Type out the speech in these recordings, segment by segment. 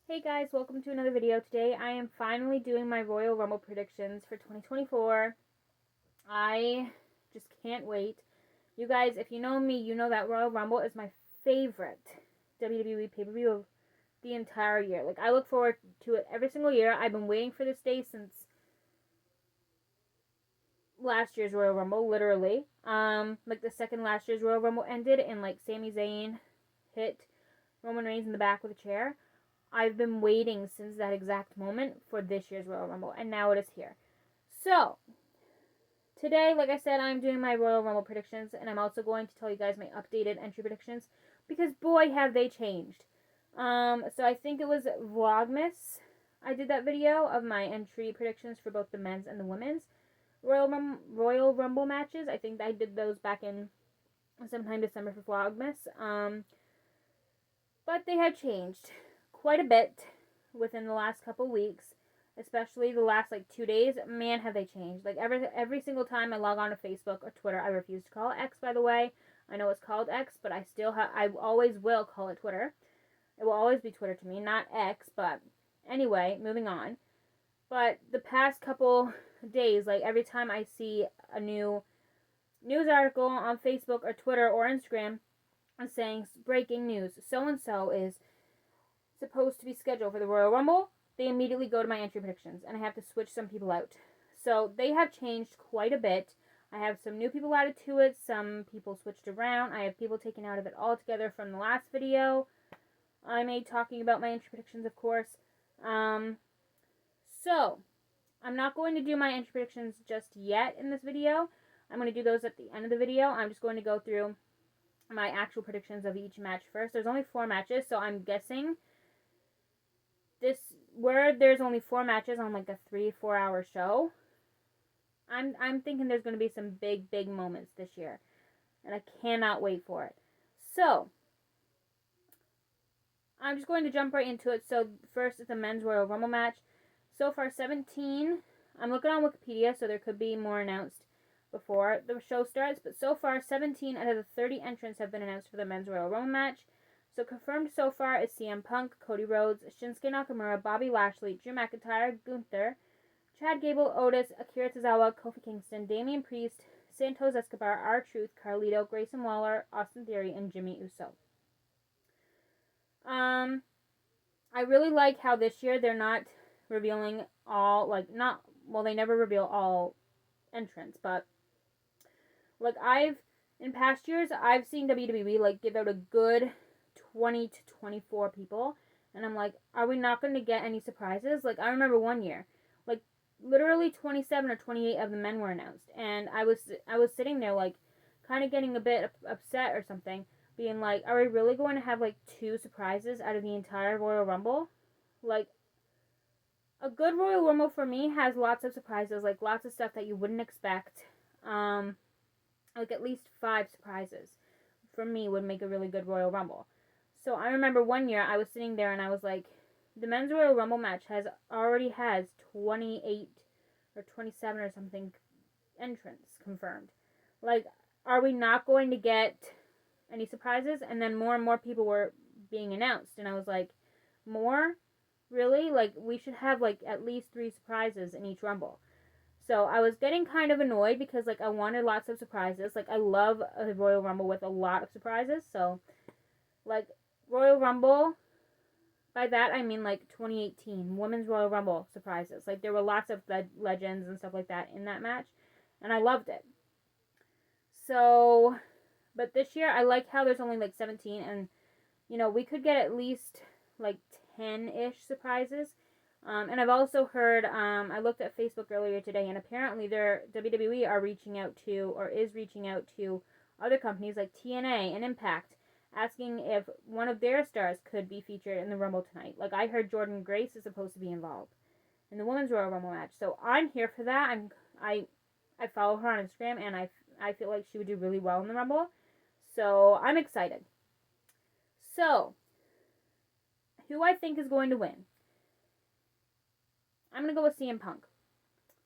Hey guys, welcome to another video. Today I am finally doing my Royal Rumble predictions for 2024. I just can't wait. You guys, if you know me, you know that Royal Rumble is my favorite WWE pay-per-view of the entire year. Like, I look forward to it every single year. I've been waiting for this day since last year's Royal Rumble, literally. Like the second last year's Royal Rumble ended and like Sami Zayn hit Roman Reigns in the back with a chair. I've been waiting since that exact moment for this year's Royal Rumble, and now it is here. So, today, like I said, I'm doing my Royal Rumble predictions, and I'm also going to tell you guys my updated entry predictions, because boy, have they changed. So I think it was Vlogmas. I did that video of my entry predictions for both the men's and the women's Royal Rumble matches. I think I did those back in sometime December for Vlogmas. But they have changed quite a bit within the last couple weeks, especially the last like 2 days. Man, have they changed. Like every single time I log on to Facebook or Twitter, I refuse to call it X, by the way. I know it's called X, but I always will call it Twitter. It will always be Twitter to me, not X. But anyway, moving on. But the past couple days, like every time I see a new news article on Facebook or Twitter or Instagram saying breaking news, so and so is supposed to be scheduled for the Royal Rumble, they immediately go to my entry predictions, and I have to switch some people out. So they have changed quite a bit. I have some new people added to it, some people switched around. I have people taken out of it altogether from the last video I made talking about my entry predictions, of course. So, I'm not going to do my entry predictions just yet in this video. I'm going to do those at the end of the video. I'm just going to go through my actual predictions of each match first. There's only 4 matches, so I'm guessing where there's only 4 matches on like a 3-4 hour show, I'm thinking there's going to be some big moments this year, and I cannot wait for it. So I'm just going to jump right into it. So first is the men's Royal Rumble match. So far 17. I'm looking on Wikipedia, so there could be more announced before the show starts, but so far 17 out of the 30 entrants have been announced for the men's Royal Rumble match. So confirmed so far is CM Punk, Cody Rhodes, Shinsuke Nakamura, Bobby Lashley, Drew McIntyre, Gunther, Chad Gable, Otis, Akira Tozawa, Kofi Kingston, Damian Priest, Santos Escobar, R-Truth, Carlito, Grayson Waller, Austin Theory, and Jimmy Uso. I really like how this year they're not revealing all, they never reveal all entrants, but like in past years, I've seen WWE like give out a good 20 to 24 people, and I'm like, are we not going to get any surprises? Like, I remember one year, like literally 27 or 28 of the men were announced, and I was sitting there like kind of getting a bit upset or something, being like, are we really going to have like 2 surprises out of the entire Royal Rumble? Like, a good Royal Rumble for me has lots of surprises, like lots of stuff that you wouldn't expect. Like at least 5 surprises for me would make a really good Royal Rumble. So I remember one year I was sitting there and I was like, the men's Royal Rumble match already has 28 or 27 or something entrants confirmed. Like, are we not going to get any surprises? And then more and more people were being announced, and I was like, more? Really? Like, we should have like at least 3 surprises in each Rumble. So I was getting kind of annoyed because like I wanted lots of surprises. Like, I love a Royal Rumble with a lot of surprises. So like Royal Rumble, by that I mean like 2018 Women's Royal Rumble surprises. Like, there were lots of legends and stuff like that in that match, and I loved it. So, but this year I like how there's only like 17, and you know, we could get at least like 10-ish surprises. And I've also heard, I looked at Facebook earlier today, and apparently WWE are reaching out to, or is reaching out to, other companies like TNA and Impact, asking if one of their stars could be featured in the Rumble tonight. Like, I heard Jordynne Grace is supposed to be involved in the Women's Royal Rumble match, so I'm here for that. I follow her on Instagram, and I feel like she would do really well in the Rumble, so I'm excited. So, who I think is going to win? I'm going to go with CM Punk.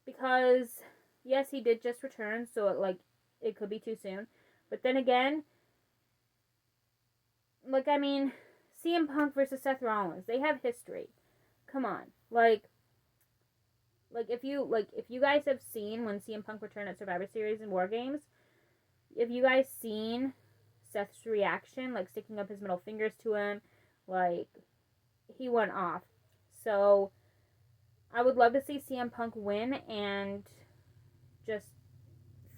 Because, yes, he did just return, so it could be too soon. But then again, like, I mean, CM Punk versus Seth Rollins. They have history. Come on. If you guys have seen when CM Punk returned at Survivor Series and War Games, if you guys seen Seth's reaction, like sticking up his middle fingers to him, like he went off. So I would love to see CM Punk win and just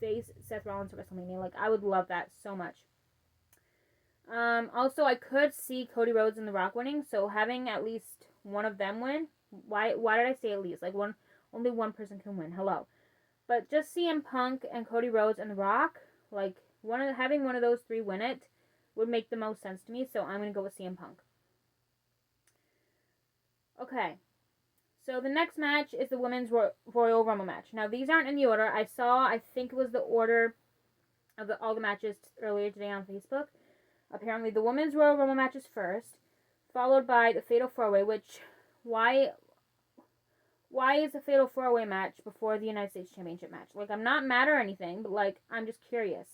face Seth Rollins at WrestleMania. Like, I would love that so much. Also, I could see Cody Rhodes and The Rock winning, so having at least one of them win. Why did I say at least? Like, only one person can win. Hello. But just CM Punk and Cody Rhodes and The Rock, like, having one of those three win it would make the most sense to me, so I'm going to go with CM Punk. Okay. So the next match is the Women's Royal Rumble match. Now, these aren't in the order. I think it was the order of all the matches earlier today on Facebook. Apparently, the Women's Royal Rumble match is first, followed by the Fatal 4-Way, which, why is the Fatal 4-Way match before the United States Championship match? Like, I'm not mad or anything, but, like, I'm just curious.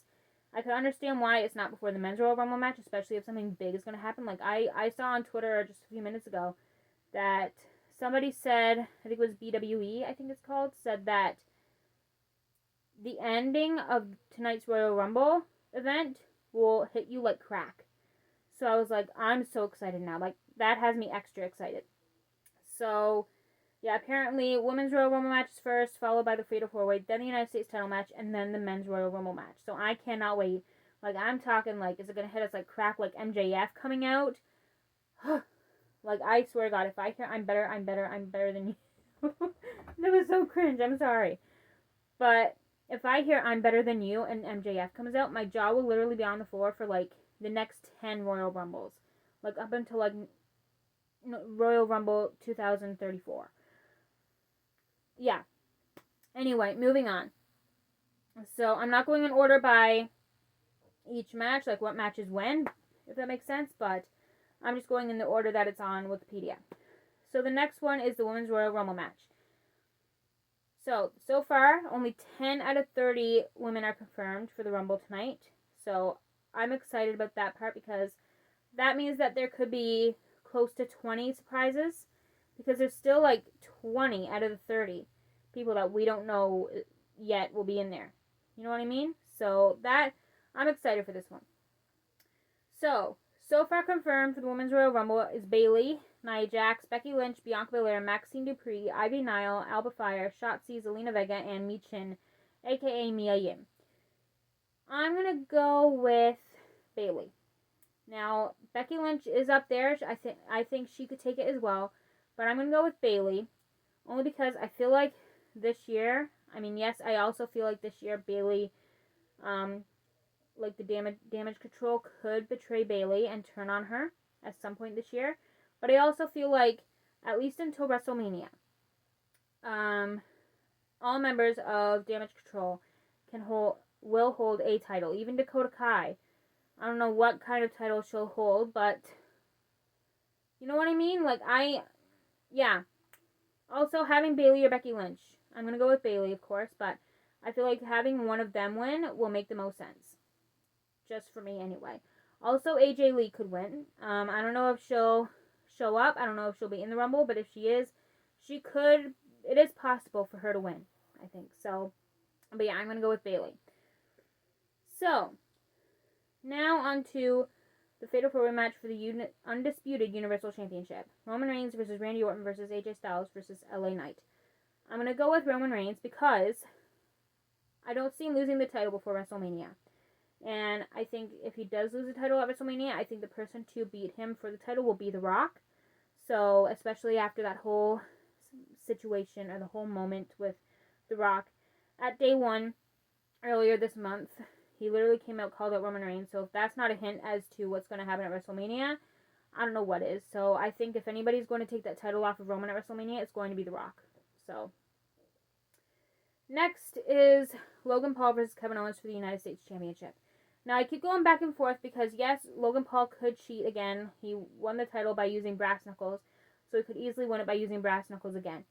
I could understand why it's not before the Men's Royal Rumble match, especially if something big is going to happen. Like, I saw on Twitter just a few minutes ago that somebody said, I think it was BWE, I think it's called, said that the ending of tonight's Royal Rumble event will hit you like crack. So I was like, I'm so excited now. Like, that has me extra excited. So, yeah, apparently, Women's Royal Rumble match is first, followed by the Fatal 4-Way, then the United States title match, and then the Men's Royal Rumble match. So I cannot wait. Like, I'm talking, like, is it going to hit us like crack like MJF coming out? Like, I swear to God, if I hear I'm better than you. That was so cringe. I'm sorry. But if I hear I'm better than you and MJF comes out, my jaw will literally be on the floor for, like, the next 10 Royal Rumbles. Like, up until, like, Royal Rumble 2034. Yeah. Anyway, moving on. So, I'm not going in order by each match, like what matches when, if that makes sense, but I'm just going in the order that it's on Wikipedia. So, the next one is the Women's Royal Rumble match. So far, only 10 out of 30 women are confirmed for the Rumble tonight. So, I'm excited about that part because that means that there could be close to 20 surprises because there's still like 20 out of the 30 people that we don't know yet will be in there. You know what I mean? So that, I'm excited for this one. So far confirmed for the Women's Royal Rumble is Bayley, Nia Jax, Becky Lynch, Bianca Belair, Maxine Dupree, Ivy Nile, Alba Fire, Shotzi, Zelina Vega, and Michin, aka Mia Yim. I'm going to go with Bayley. Now, Becky Lynch is up there. I think she could take it as well. But I'm going to go with Bayley. Only because I feel like this year, I mean, yes, I also feel like this year Bayley, like the damage control could betray Bayley and turn on her at some point this year. But I also feel like, at least until WrestleMania, all members of Damage Control will hold a title. Even Dakota Kai. I don't know what kind of title she'll hold, but you know what I mean? Like, yeah. Also, having Bayley or Becky Lynch. I'm going to go with Bayley, of course, but I feel like having one of them win will make the most sense. Just for me, anyway. Also, AJ Lee could win. I don't know if she'll show up. I don't know if she'll be in the Rumble, but if she is, she could. It is possible for her to win, I think. So, but yeah, I'm going to go with Bayley. So, now on to the Fatal 4-Way match for the Undisputed Universal Championship. Roman Reigns versus Randy Orton versus AJ Styles versus LA Knight. I'm going to go with Roman Reigns because I don't see him losing the title before WrestleMania. And I think if he does lose the title at WrestleMania, I think the person to beat him for the title will be The Rock. So, especially after that whole situation or the whole moment with The Rock. At day one, earlier this month, he literally came out, called out Roman Reigns. So if that's not a hint as to what's going to happen at WrestleMania, I don't know what is. So I think if anybody's going to take that title off of Roman at WrestleMania, it's going to be The Rock. So next is Logan Paul versus Kevin Owens for the United States Championship. Now I keep going back and forth because yes, Logan Paul could cheat again. He won the title by using brass knuckles, so he could easily win it by using brass knuckles again.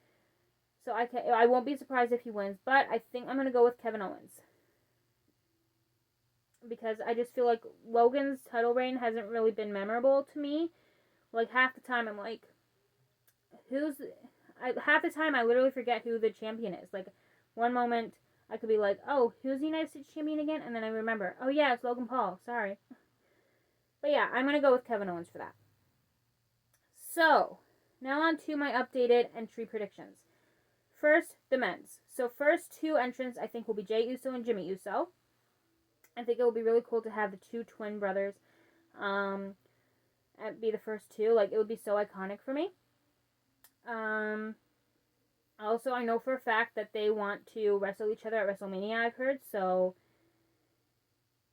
So I won't be surprised if he wins, but I think I'm going to go with Kevin Owens. Because I just feel like Logan's title reign hasn't really been memorable to me. like half the time I'm like, half the time I literally forget who the champion is. Like one moment I could be like, oh, who's the United States champion again? And then I remember, oh yeah, it's Logan Paul. Sorry. But yeah, I'm going to go with Kevin Owens for that. So, now on to my updated entry predictions. First, the men's. So first two entrants I think will be Jey Uso and Jimmy Uso. I think it will be really cool to have the two twin brothers be the first two. Like, it would be so iconic for me. Also, I know for a fact that they want to wrestle each other at WrestleMania, I've heard. So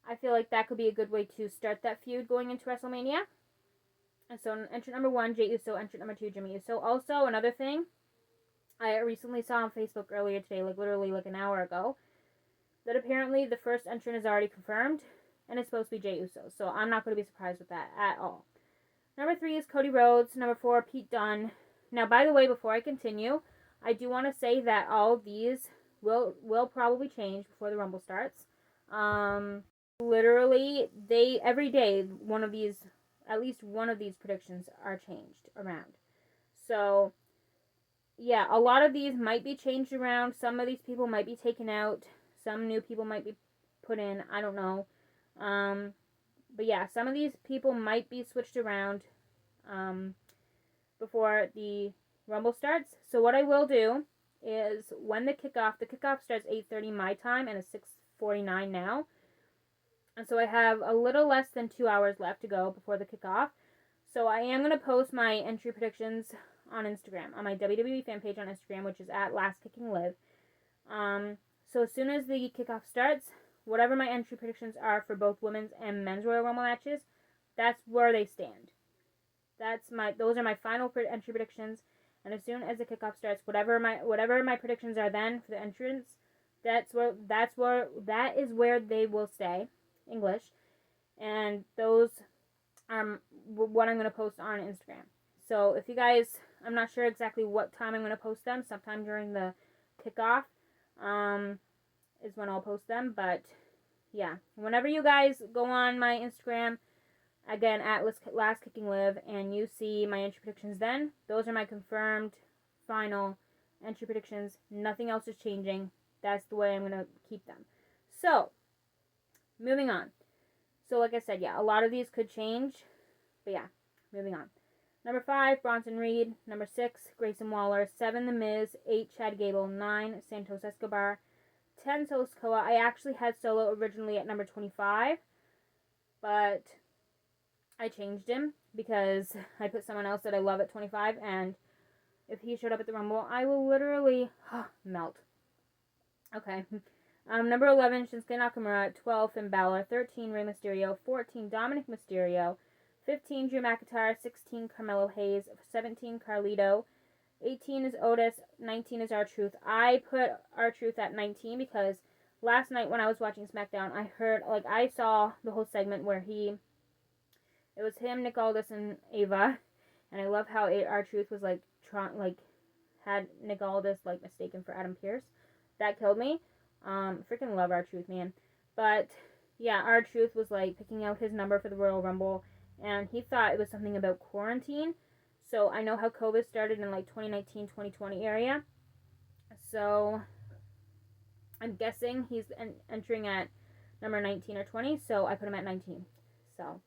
I feel like that could be a good way to start that feud going into WrestleMania. And so entrant number 1, Jey Uso. Entrant number 2, Jimmy Uso. Also, another thing I recently saw on Facebook earlier today, like literally like an hour ago, that apparently the first entrant is already confirmed, and it's supposed to be Jey Uso. So I'm not going to be surprised with that at all. Number 3 is Cody Rhodes. Number 4, Pete Dunne. Now, by the way, before I continue, I do want to say that all of these will probably change before the Rumble starts. Literally, every day at least one of these predictions are changed around. So, yeah, a lot of these might be changed around. Some of these people might be taken out. Some new people might be put in. I don't know. But yeah, some of these people might be switched around before the Rumble starts. So what I will do is when the kickoff starts 8:30 my time and it's 6:49 now. And so I have a little less than 2 hours left to go before the kickoff. So I am going to post my entry predictions on Instagram, on my WWE fan page on Instagram, which is at LastKickingLive. So as soon as the kickoff starts, whatever my entry predictions are for both women's and men's Royal Rumble matches, that's where they stand. Those are my final entry predictions. And as soon as the kickoff starts, whatever my predictions are then for the entrance, that is where they will stay. English. And those are what I'm going to post on Instagram. So if you guys, I'm not sure exactly what time I'm going to post them. Sometime during the kickoff is when I'll post them. But yeah, whenever you guys go on my Instagram, again at LastKickingLive, and you see my entry predictions, then those are my confirmed final entry predictions. Nothing else is changing. That's the way I'm going to keep them. So moving on. So like I said, yeah, a lot of these could change. But yeah, moving on. Number 5, Bronson Reed. Number 6, Grayson Waller. 7, The Miz. 8, Chad Gable. 9, Santos Escobar. 10, Solo Sikoa. I actually had Solo originally at number 25, but I changed him because I put someone else that I love at 25, and if he showed up at the Rumble, I will literally melt. Okay. Number 11, Shinsuke Nakamura. 12, Finn Balor. 13, Rey Mysterio. 14, Dominic Mysterio. 15, Drew McIntyre. 16, Carmelo Hayes. 17, Carlito. 18 is Otis. 19 is R-Truth. I put R-Truth at 19 because last night when I was watching SmackDown, I saw the whole segment where it was him, Nick Aldis, and Ava, and I love how R-Truth was had Nick Aldis mistaken for Adam Pearce. That killed me. Freaking love R-Truth, man. But yeah, R-Truth was picking out his number for the Royal Rumble, and he thought it was something about quarantine. So I know how COVID started in 2019, 2020 area. So I'm guessing he's entering at number 19 or 20. So I put him at 19. So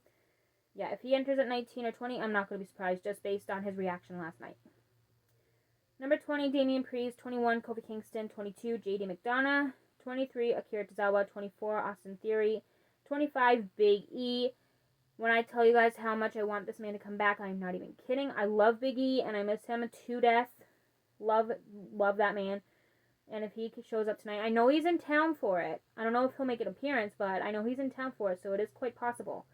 yeah, if he enters at 19 or 20, I'm not going to be surprised just based on his reaction last night. Number 20, Damian Priest. 21, Kofi Kingston. 22, JD McDonough. 23, Akira Tozawa. 24, Austin Theory. 25, Big E. When I tell you guys how much I want this man to come back, I'm not even kidding. I love Big E, and I miss him to death. Love that man. And if he shows up tonight, I know he's in town for it. I don't know if he'll make an appearance, but I know he's in town for it, so it is quite possible.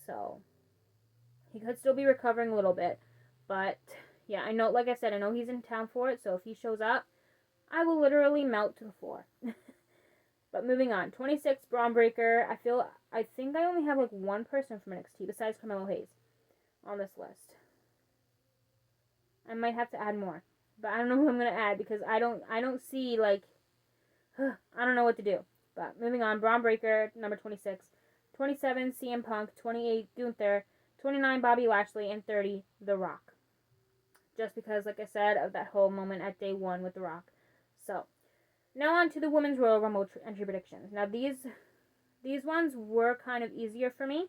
So he could still be recovering a little bit. But yeah, I know, like I said, I know he's in town for it, so if he shows up, I will literally melt to the floor. But moving on. 26, Braun Breaker. I think I only have one person from NXT besides Carmelo Hayes on this list. I might have to add more. But I don't know who I'm going to add because I don't see I don't know what to do. But moving on. Braun Breaker, number 26. 27, CM Punk. 28, Gunther. 29, Bobby Lashley, and 30, The Rock. Just because, like I said, of that whole moment at day 1 with The Rock. So, now on to the Women's Royal Rumble entry predictions. Now, these ones were kind of easier for me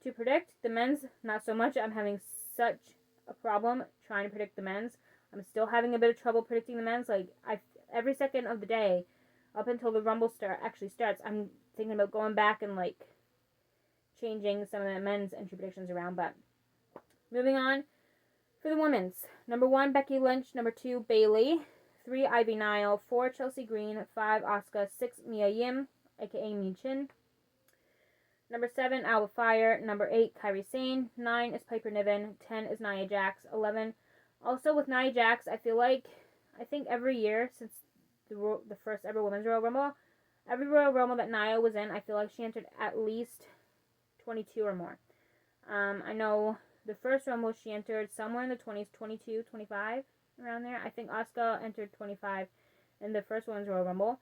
to predict. The men's, not so much. I'm having such a problem trying to predict the men's. I'm still having a bit of trouble predicting the men's. Like, every second of the day, up until the Rumble actually starts, I'm thinking about going back and, like, changing some of the men's entry predictions around. But moving on for the women's. Number 1, Becky Lynch. Number 2, Bayley. 3, Ivy Nile. 4, Chelsea Green. 5, Asuka. 6, Mia Yim, aka Michin. Number 7, Alba Fire. Number 8, Kairi Sane. 9 is Piper Niven. 10 is Nia Jax. 11. Also with Nia Jax, I think every year since the first ever Women's Royal Rumble, every Royal Rumble that Nia was in, I feel like she entered at least 22 or more. I know the first Rumble she entered somewhere in the 20s, 22, 25, around there. I think Asuka entered 25 in the first Women's Royal Rumble.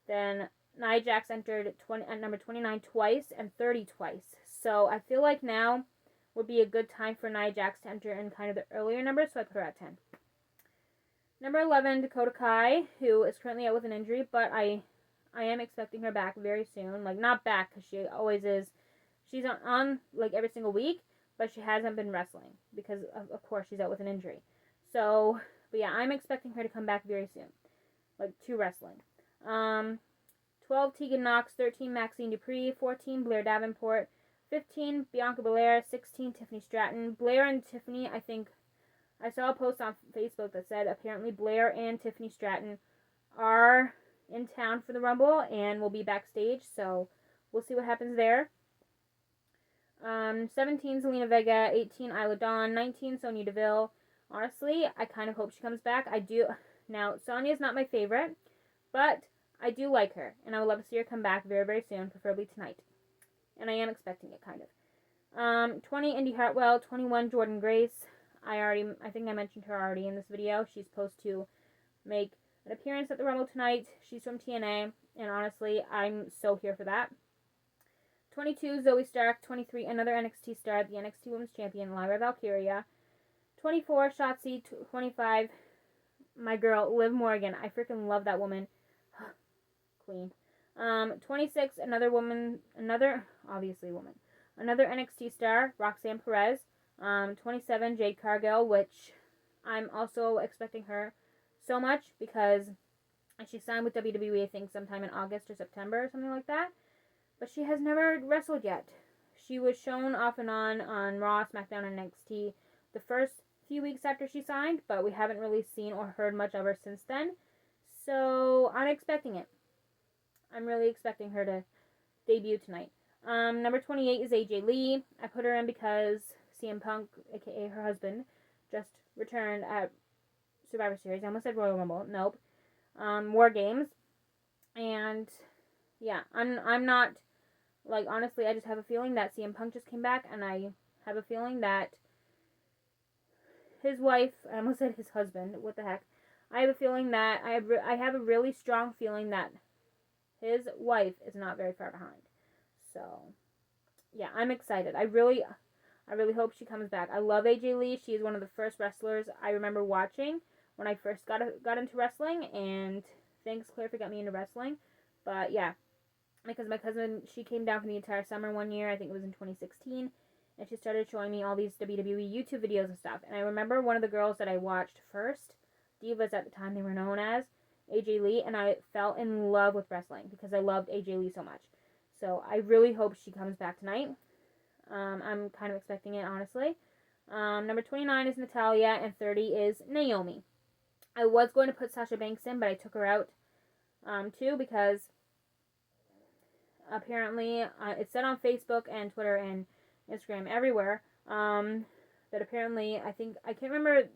Then Nia Jax entered at number 29 twice and 30 twice. So I feel like now would be a good time for Nia Jax to enter in kind of the earlier numbers, so I put her at 10. Number 11, Dakota Kai, who is currently out with an injury, but I am expecting her back very soon. Like, not back, because she always is. She's on like, every single week, but she hasn't been wrestling, because, of course, she's out with an injury. So, but yeah, I'm expecting her to come back very soon, like, to wrestling. 12, Tegan Knox. 13, Maxine Dupree. 14, Blair Davenport. 15, Bianca Belair. 16, Tiffany Stratton. Blair and Tiffany, I think, I saw a post on Facebook that said apparently Blair and Tiffany Stratton are in town for the Rumble and will be backstage, so we'll see what happens there. 17, Zelina Vega. 18, Isla Dawn. 19, Sonya Deville. Honestly, I kind of hope she comes back. I do. Now, Sonya's not my favorite, but I do like her, and I would love to see her come back very, very soon, preferably tonight. And I am expecting it, kind of. 20, Indy Hartwell. 21, Jordan Grace. I think I mentioned her already in this video. She's supposed to make an appearance at the Rumble tonight. She's from TNA, and honestly, I'm so here for that. 22, Zoe Stark. 23, another NXT star, the NXT Women's Champion, Lyra Valkyria. 24, Shotzi. 25, my girl, Liv Morgan. I freaking love that woman. Queen. 26, another NXT star, Roxanne Perez. 27, Jade Cargill, which I'm also expecting her so much because she signed with WWE, I think, sometime in August or September or something like that. But she has never wrestled yet. She was shown off and on Raw, SmackDown, and NXT the first few weeks after she signed, but we haven't really seen or heard much of her since then. So I'm expecting it. I'm really expecting her to debut tonight. Number 28 is AJ Lee. I put her in because CM Punk, aka her husband, just returned at Survivor Series. I almost said Royal Rumble. Nope. War Games. And yeah, I'm not, like, honestly, I just have a feeling that CM Punk just came back, and I have a feeling that his wife, I almost said his husband, what the heck. I have a feeling that, I have a really strong feeling that his wife is not very far behind. So, yeah, I'm excited. I really hope she comes back. I love AJ Lee. She is one of the first wrestlers I remember watching when I first got into wrestling, and thanks, Claire, for getting me into wrestling. But, yeah, because my cousin, she came down for the entire summer one year, I think it was in 2016, and she started showing me all these WWE YouTube videos and stuff. And I remember one of the girls that I watched first, Divas at the time they were known as, AJ Lee, and I fell in love with wrestling because I loved AJ Lee so much. So I really hope she comes back tonight. I'm kind of expecting it, honestly. Number 29 is Natalya, and 30 is Naomi. I was going to put Sasha Banks in, but I took her out, too, because apparently it said on Facebook and Twitter and Instagram everywhere that apparently, I can't remember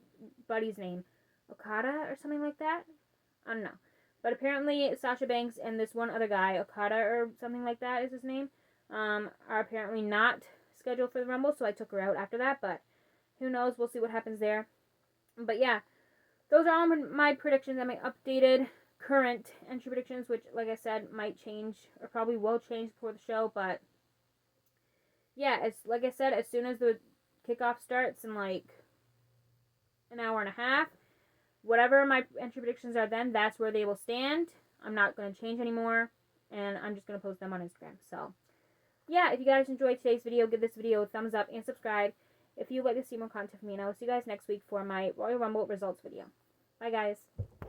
Buddy's name, Okada or something like that. I don't know. But apparently Sasha Banks and this one other guy, Okada or something like that is his name, are apparently not scheduled for the Rumble, so I took her out after that, but who knows, we'll see what happens there. But yeah, those are all my predictions and my updated current entry predictions, which, like I said, might change, or probably will change before the show, but yeah, it's like I said, as soon as the kickoff starts in like an hour and a half. Whatever my entry predictions are then, that's where they will stand. I'm not going to change anymore, and I'm just going to post them on Instagram. So, yeah, if you guys enjoyed today's video, give this video a thumbs up and subscribe if you'd like to see more content from me. And I will see you guys next week for my Royal Rumble results video. Bye, guys.